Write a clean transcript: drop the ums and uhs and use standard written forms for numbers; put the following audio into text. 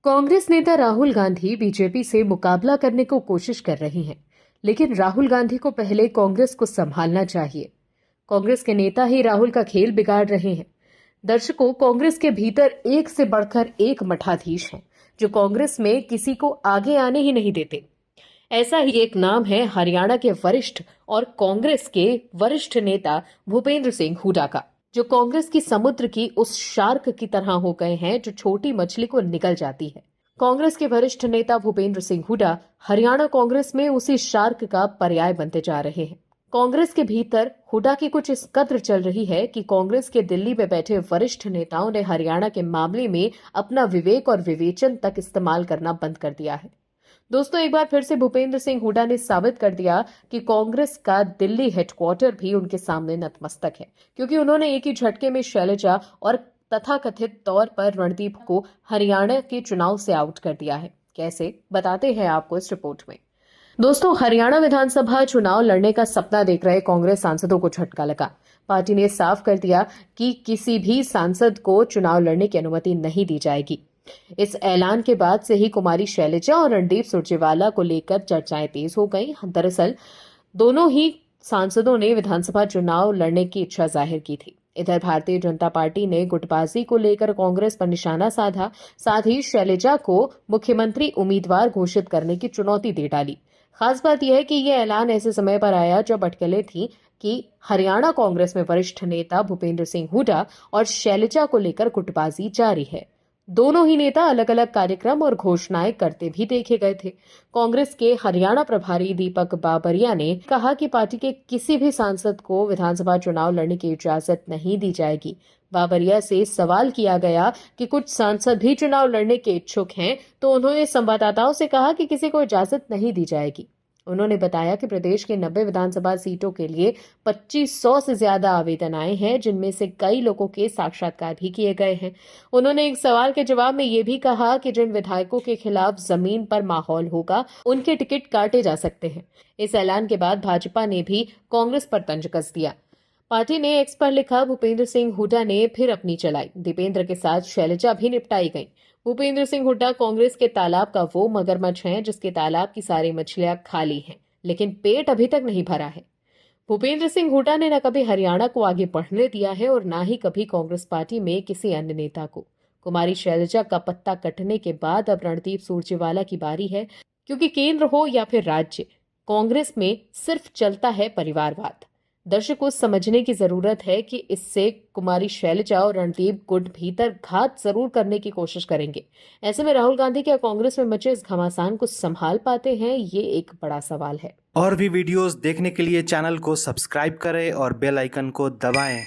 कांग्रेस नेता राहुल गांधी बीजेपी से मुकाबला करने को कोशिश कर रहे हैं, लेकिन राहुल गांधी को पहले कांग्रेस को संभालना चाहिए। कांग्रेस के नेता ही राहुल का खेल बिगाड़ रहे हैं। दर्शकों, कांग्रेस के भीतर एक से बढ़कर एक मठाधीश हैं, जो कांग्रेस में किसी को आगे आने ही नहीं देते। ऐसा ही एक नाम है हरियाणा के वरिष्ठ और कांग्रेस के वरिष्ठ नेता भूपेंद्र सिंह हुड्डा का, जो कांग्रेस की समुद्र की उस शार्क की तरह हो गए हैं जो छोटी मछली को निगल जाती है। कांग्रेस के वरिष्ठ नेता भूपेंद्र सिंह हुड्डा हरियाणा कांग्रेस में उसी शार्क का पर्याय बनते जा रहे हैं। कांग्रेस के भीतर हुड्डा की कुछ इस कद्र चल रही है कि कांग्रेस के दिल्ली में बैठे वरिष्ठ नेताओं ने हरियाणा के मामले में अपना विवेक और विवेचन तक इस्तेमाल करना बंद कर दिया है। दोस्तों, एक बार फिर से भूपेंद्र सिंह हुड्डा ने साबित कर दिया कि कांग्रेस का दिल्ली हेडक्वार्टर भी उनके सामने नतमस्तक है, क्योंकि उन्होंने एक ही झटके में शैलजा और तथाकथित तौर पर रणदीप को हरियाणा के चुनाव से आउट कर दिया है। कैसे, बताते हैं आपको इस रिपोर्ट में। दोस्तों, हरियाणा विधानसभा चुनाव लड़ने का सपना देख रहे कांग्रेस सांसदों को झटका लगा। पार्टी ने साफ कर दिया कि किसी भी सांसद को चुनाव लड़ने की अनुमति नहीं दी जाएगी। इस ऐलान के बाद से ही कुमारी शैलजा और रणदीप सुरजेवाला को लेकर चर्चाएं तेज हो गई। दरअसल दोनों ही सांसदों ने विधानसभा चुनाव लड़ने की इच्छा जाहिर की थी। इधर भारतीय जनता पार्टी ने गुटबाजी को लेकर कांग्रेस पर निशाना साधा, साथ ही शैलजा को मुख्यमंत्री उम्मीदवार घोषित करने की चुनौती दे डाली। खास बात यह है कि यह ऐलान ऐसे समय पर आया जब अटकलें थी कि हरियाणा कांग्रेस में वरिष्ठ नेता भूपेंद्र सिंह हुड्डा और शैलजा को लेकर गुटबाजी जारी है। दोनों ही नेता अलग अलग कार्यक्रम और घोषणाएं करते भी देखे गए थे। कांग्रेस के हरियाणा प्रभारी दीपक बाबरिया ने कहा कि पार्टी के किसी भी सांसद को विधानसभा चुनाव लड़ने की इजाजत नहीं दी जाएगी। बाबरिया से सवाल किया गया कि कुछ सांसद भी चुनाव लड़ने के इच्छुक हैं, तो उन्होंने संवाददाताओं से कहा कि किसी को इजाजत नहीं दी जाएगी। उन्होंने बताया कि प्रदेश के 90 विधानसभा सीटों के लिए 2500 से ज्यादा आवेदन आए हैं, जिनमें से कई लोगों के साक्षात्कार भी किए गए हैं। उन्होंने एक सवाल के जवाब में ये भी कहा कि जिन विधायकों के खिलाफ जमीन पर माहौल होगा, उनके टिकट काटे जा सकते हैं। इस ऐलान के बाद भाजपा ने भी कांग्रेस पर तंज कस दिया। पार्टी ने एक्स पर लिखा, भूपेंद्र सिंह हुड्डा ने फिर अपनी चलाई। दीपेंद्र के साथ शैलजा भी निपटाई गई। भूपेंद्र सिंह हुड्डा कांग्रेस के तालाब का वो मगरमच्छ है जिसके तालाब की सारी मछलियां खाली हैं, लेकिन पेट अभी तक नहीं भरा है। भूपेंद्र सिंह हुड्डा ने न कभी हरियाणा को आगे बढ़ने दिया है और न ही कभी कांग्रेस पार्टी में किसी अन्य नेता को। कुमारी शैलजा का पत्ता कटने के बाद अब रणदीप सुरजेवाला की बारी है, क्योंकि केंद्र हो या फिर राज्य, कांग्रेस में सिर्फ चलता है परिवारवाद। दर्शक को समझने की जरूरत है कि इससे कुमारी शैलजा और रणदीप गुट भीतर घात जरूर करने की कोशिश करेंगे। ऐसे में राहुल गांधी क्या कांग्रेस में मचे इस घमासान को संभाल पाते हैं, ये एक बड़ा सवाल है। और भी वीडियोस देखने के लिए चैनल को सब्सक्राइब करें और बेल आइकन को दबाएं।